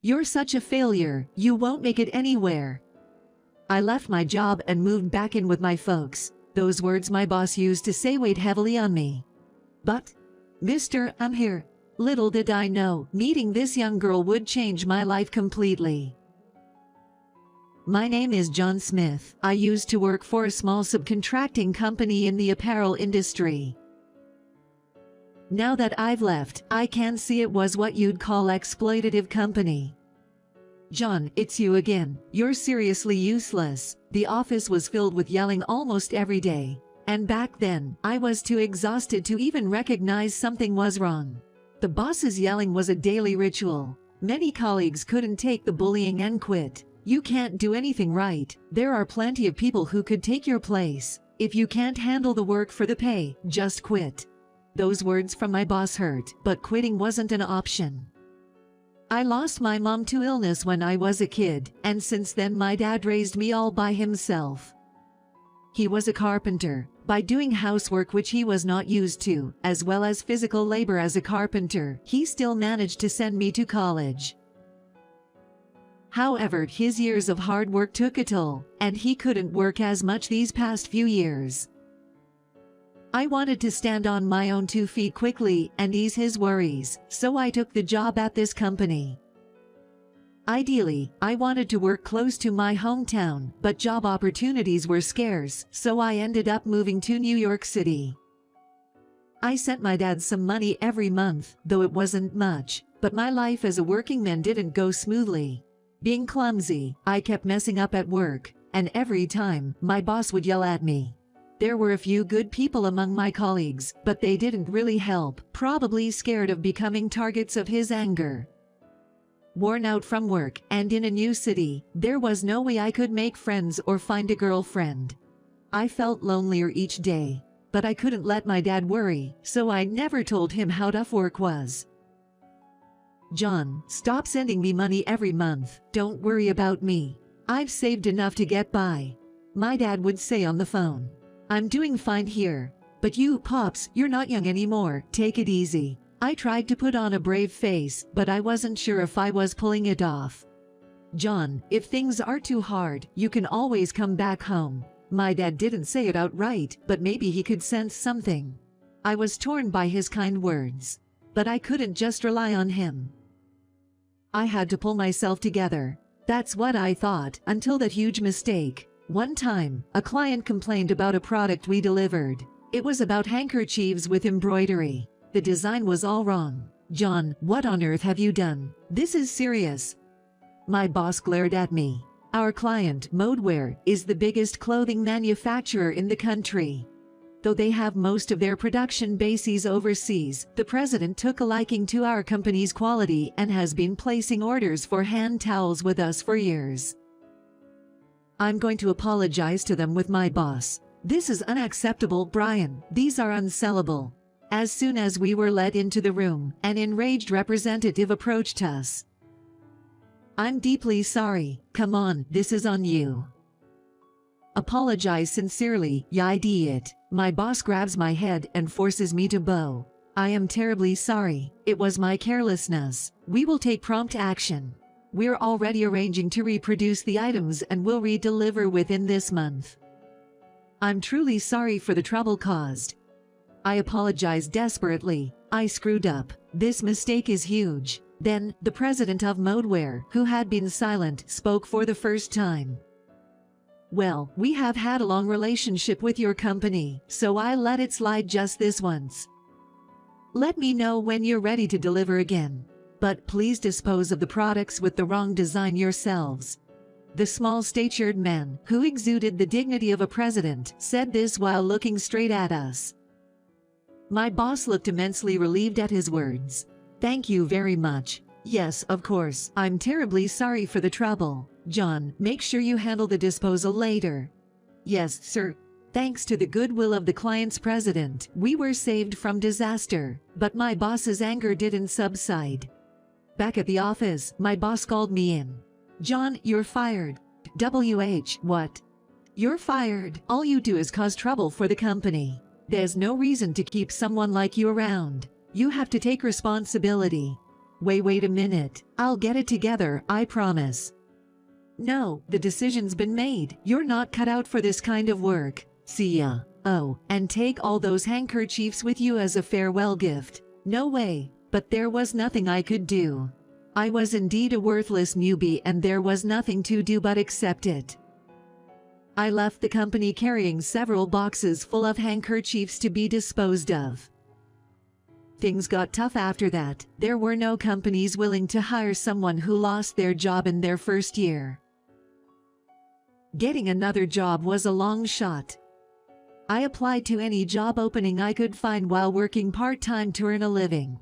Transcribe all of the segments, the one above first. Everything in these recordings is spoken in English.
You're such a failure, you won't make it anywhere. I left my job and moved back in with my folks. Those words my boss used to say weighed heavily on me. But, Mr. I'm here. Little did I know, meeting this young girl would change my life completely. My name is John Smith. I used to work for a small subcontracting company in the apparel industry. Now that I've left, I can see it was what you'd call exploitative company. John, it's you again. You're seriously useless. The office was filled with yelling almost every day. And back then, I was too exhausted to even recognize something was wrong. The boss's yelling was a daily ritual. Many colleagues couldn't take the bullying and quit. You can't do anything right. There are plenty of people who could take your place. If you can't handle the work for the pay, just quit. Those words from my boss hurt, but quitting wasn't an option. I lost my mom to illness when I was a kid, and since then my dad raised me all by himself. He was a carpenter. By doing housework which he was not used to, as well as physical labor as a carpenter, he still managed to send me to college. However, his years of hard work took a toll, and he couldn't work as much these past few years. I wanted to stand on my own 2 feet quickly and ease his worries, so I took the job at this company. Ideally, I wanted to work close to my hometown, but job opportunities were scarce, so I ended up moving to New York City. I sent my dad some money every month, though it wasn't much, but my life as a working man didn't go smoothly. Being clumsy, I kept messing up at work, and every time, my boss would yell at me. There were a few good people among my colleagues, but they didn't really help, probably scared of becoming targets of his anger. Worn out from work and in a new city, there was no way I could make friends or find a girlfriend. I felt lonelier each day, but I couldn't let my dad worry, so I never told him how tough work was. John, stop sending me money every month. Don't worry about me. I've saved enough to get by. My dad would say on the phone. I'm doing fine here. But you, Pops, you're not young anymore. Take it easy. I tried to put on a brave face, but I wasn't sure if I was pulling it off. John, if things are too hard, you can always come back home. My dad didn't say it outright, but maybe he could sense something. I was torn by his kind words. But I couldn't just rely on him. I had to pull myself together. That's what I thought, until that huge mistake. One time, a client complained about a product we delivered. It was about handkerchiefs with embroidery. The design was all wrong. John, what on earth have you done? This is serious. My boss glared at me. Our client, Modewear, is the biggest clothing manufacturer in the country. Though they have most of their production bases overseas, the president took a liking to our company's quality and has been placing orders for hand towels with us for years. I'm going to apologize to them with my boss. This is unacceptable, Brian. These are unsellable. As soon as we were let into the room, an enraged representative approached us. I'm deeply sorry. Come on, this is on you. Apologize sincerely, you idiot. My boss grabs my head and forces me to bow. I am terribly sorry. It was my carelessness. We will take prompt action. We're already arranging to reproduce the items and will redeliver within this month. I'm truly sorry for the trouble caused. I apologize desperately. I screwed up. This mistake is huge. Then, the president of Modewear, who had been silent, spoke for the first time. Well, we have had a long relationship with your company, so I let it slide just this once. Let me know when you're ready to deliver again. But please dispose of the products with the wrong design yourselves. The small-statured man, who exuded the dignity of a president, said this while looking straight at us. My boss looked immensely relieved at his words. Thank you very much. Yes, of course. I'm terribly sorry for the trouble. John, make sure you handle the disposal later. Yes, sir. Thanks to the goodwill of the client's president, we were saved from disaster, but my boss's anger didn't subside. Back at the office, my boss called me in. John, you're fired. What? You're fired. All you do is cause trouble for the company. There's no reason to keep someone like you around. You have to take responsibility. Wait a minute. I'll get it together, I promise. No, the decision's been made. You're not cut out for this kind of work. See ya. Oh, and take all those handkerchiefs with you as a farewell gift. No way, but there was nothing I could do. I was indeed a worthless newbie and there was nothing to do but accept it. I left the company carrying several boxes full of handkerchiefs to be disposed of. Things got tough after that. There were no companies willing to hire someone who lost their job in their first year. Getting another job was a long shot. I applied to any job opening I could find while working part-time to earn a living.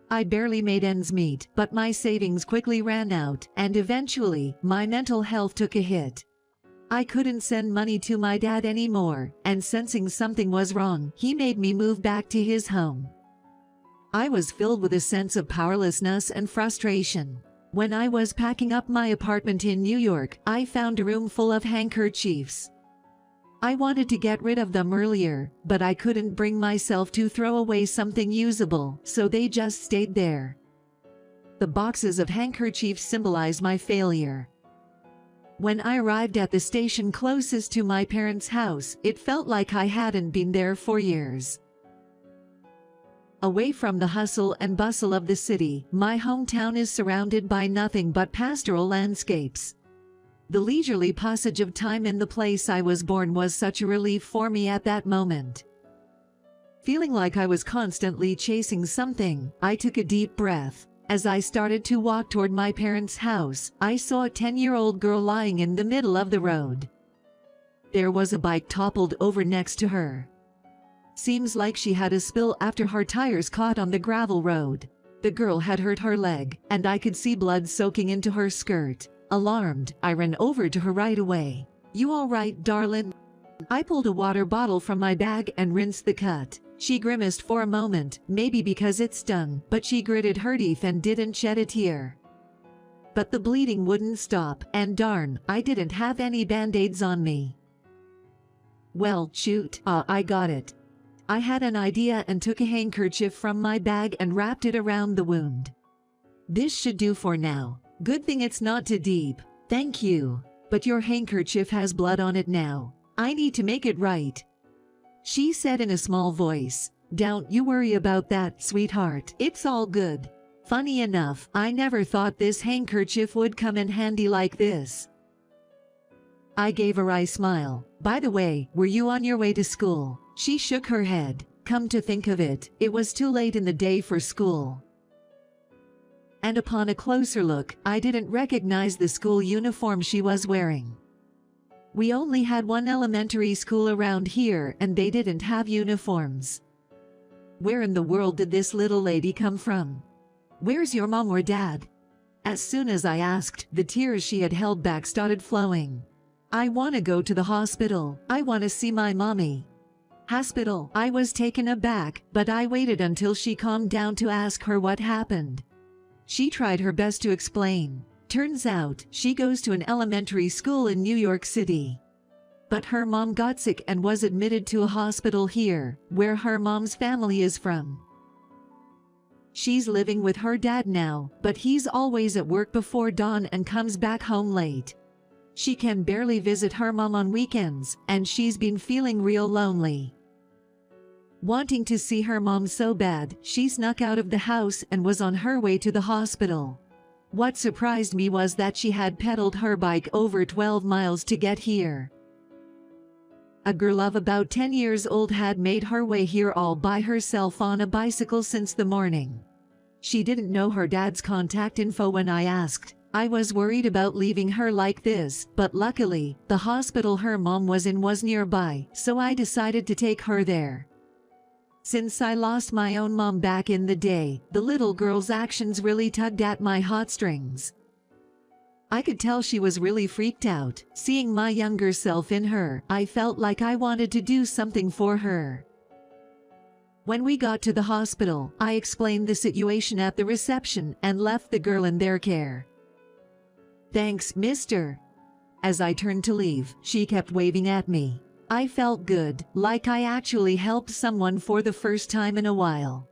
I barely made ends meet, but my savings quickly ran out, and eventually, my mental health took a hit. I couldn't send money to my dad anymore, and sensing something was wrong, he made me move back to his home. I was filled with a sense of powerlessness and frustration. When I was packing up my apartment in New York, I found a room full of handkerchiefs. I wanted to get rid of them earlier, but I couldn't bring myself to throw away something usable, so they just stayed there. The boxes of handkerchiefs symbolized my failure. When I arrived at the station closest to my parents' house, it felt like I hadn't been there for years. Away from the hustle and bustle of the city, my hometown is surrounded by nothing but pastoral landscapes. The leisurely passage of time in the place I was born was such a relief for me at that moment. Feeling like I was constantly chasing something, I took a deep breath. As I started to walk toward my parents' house, I saw a 10-year-old girl lying in the middle of the road. There was a bike toppled over next to her. Seems like she had a spill after her tires caught on the gravel road. The girl had hurt her leg, and I could see blood soaking into her skirt. Alarmed, I ran over to her right away. "You all right, darling?" I pulled a water bottle from my bag and rinsed the cut. She grimaced for a moment, maybe because it stung, but she gritted her teeth and didn't shed a tear. But the bleeding wouldn't stop, and darn, I didn't have any band-aids on me. Well, shoot, I got it. I had an idea and took a handkerchief from my bag and wrapped it around the wound. "This should do for now. Good thing it's not too deep. Thank you. But your handkerchief has blood on it now. I need to make it right," she said in a small voice. "Don't you worry about that, sweetheart. It's all good. Funny enough, I never thought this handkerchief would come in handy like this." I gave a wry smile. "By the way, were you on your way to school?" She shook her head. "Come to think of it, it was too late in the day for school." And upon a closer look, I didn't recognize the school uniform she was wearing. We only had one elementary school around here, and they didn't have uniforms. Where in the world did this little lady come from? "Where's your mom or dad?" As soon as I asked, the tears she had held back started flowing. "I want to go to the hospital. I want to see my mommy." Hospital? I was taken aback, but I waited until she calmed down to ask her what happened. She tried her best to explain. Turns out, she goes to an elementary school in New York City. But her mom got sick and was admitted to a hospital here, where her mom's family is from. She's living with her dad now, but he's always at work before dawn and comes back home late. She can barely visit her mom on weekends, and she's been feeling real lonely. Wanting to see her mom so bad, she snuck out of the house and was on her way to the hospital. What surprised me was that she had pedaled her bike over 12 miles to get here. A girl of about 10 years old had made her way here all by herself on a bicycle since the morning. She didn't know her dad's contact info when I asked. I was worried about leaving her like this, but luckily, the hospital her mom was in was nearby, so I decided to take her there. Since I lost my own mom back in the day, the little girl's actions really tugged at my heartstrings. I could tell she was really freaked out. Seeing my younger self in her, I felt like I wanted to do something for her. When we got to the hospital, I explained the situation at the reception and left the girl in their care. "Thanks, mister." As I turned to leave, she kept waving at me. I felt good, like I actually helped someone for the first time in a while.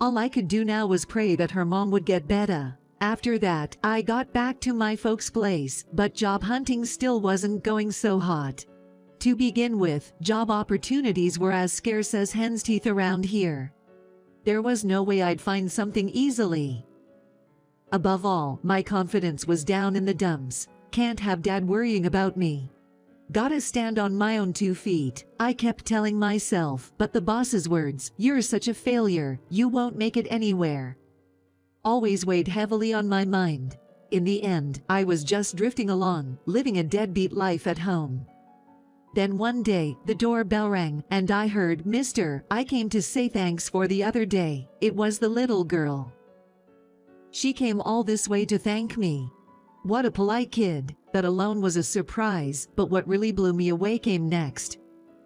All I could do now was pray that her mom would get better. After that, I got back to my folks' place, but job hunting still wasn't going so hot. To begin with, job opportunities were as scarce as hen's teeth around here. There was no way I'd find something easily. Above all, my confidence was down in the dumps. Can't have dad worrying about me. Gotta stand on my own 2 feet, I kept telling myself, but the boss's words, "You're such a failure, you won't make it anywhere," always weighed heavily on my mind. In the end, I was just drifting along, living a deadbeat life at home. Then one day, the doorbell rang, and I heard, "Mister, I came to say thanks for the other day." It was the little girl. She came all this way to thank me. What a polite kid. That alone was a surprise, but what really blew me away came next.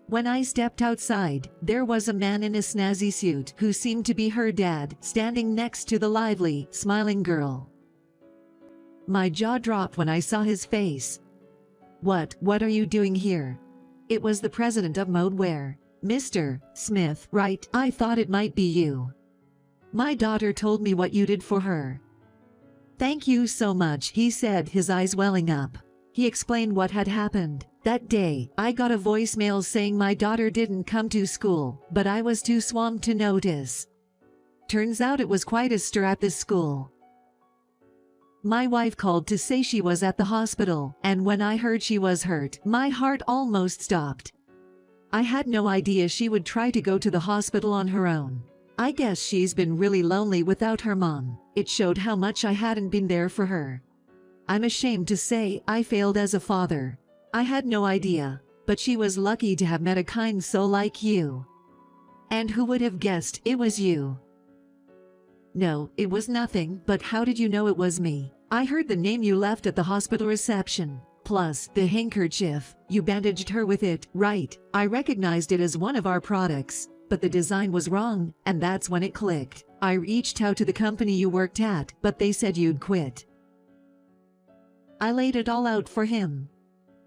When I stepped outside, there was a man in a snazzy suit who seemed to be her dad, standing next to the lively, smiling girl. My jaw dropped when I saw his face. What are you doing here?" It was the president of Modeware. "Mr. Smith, right? I thought it might be you. My daughter told me what you did for her." "Thank you so much," he said, his eyes welling up. He explained what had happened. That day, I got a voicemail saying my daughter didn't come to school, but I was too swamped to notice. Turns out it was quite a stir at the school. My wife called to say she was at the hospital, and when I heard she was hurt, my heart almost stopped. I had no idea she would try to go to the hospital on her own. I guess she's been really lonely without her mom. It showed how much I hadn't been there for her. I'm ashamed to say I failed as a father. I had no idea, but she was lucky to have met a kind soul like you. And who would have guessed it was you? No, it was nothing, but how did you know it was me? I heard the name you left at the hospital reception. Plus, the handkerchief, you bandaged her with it, right? I recognized it as one of our products, but the design was wrong, and that's when it clicked. I reached out to the company you worked at, but they said you'd quit. I laid it all out for him.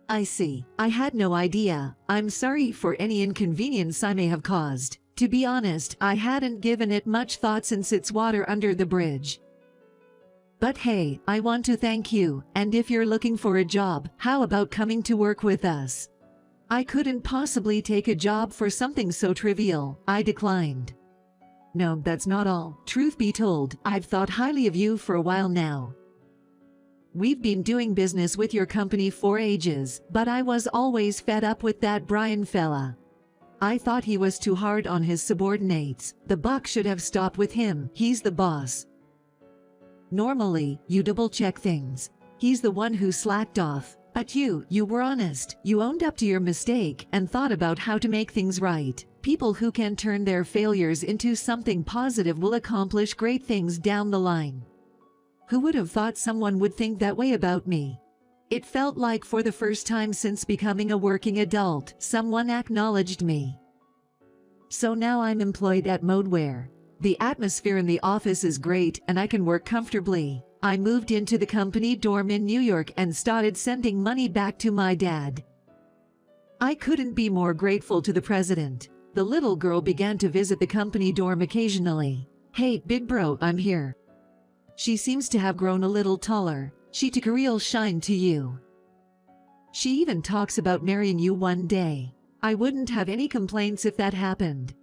I see. I had no idea. I'm sorry for any inconvenience I may have caused. To be honest, I hadn't given it much thought since it's water under the bridge. But hey, I want to thank you, and if you're looking for a job, how about coming to work with us? I couldn't possibly take a job for something so trivial. I declined. No, that's not all. Truth be told, I've thought highly of you for a while now. We've been doing business with your company for ages, but I was always fed up with that Brian fella. I thought he was too hard on his subordinates. The buck should have stopped with him. He's the boss. Normally, you double-check things. He's the one who slacked off. But you were honest. You owned up to your mistake and thought about how to make things right. People who can turn their failures into something positive will accomplish great things down the line. Who would have thought someone would think that way about me? It felt like for the first time since becoming a working adult, someone acknowledged me. So now I'm employed at Modeware. The atmosphere in the office is great and I can work comfortably. I moved into the company dorm in New York and started sending money back to my dad. I couldn't be more grateful to the president. The little girl began to visit the company dorm occasionally. "Hey, big bro, I'm here." She seems to have grown a little taller. She took a real shine to you. She even talks about marrying you one day. I wouldn't have any complaints if that happened.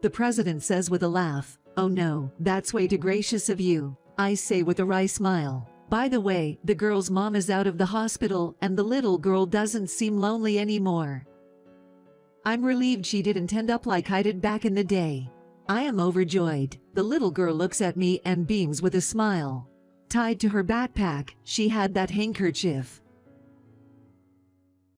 The president says with a laugh, "Oh no, that's way too gracious of you." I say with a wry smile. By the way, the girl's mom is out of the hospital and the little girl doesn't seem lonely anymore. I'm relieved she didn't end up like I did back in the day. I am overjoyed. The little girl looks at me and beams with a smile. Tied to her backpack, she had that handkerchief.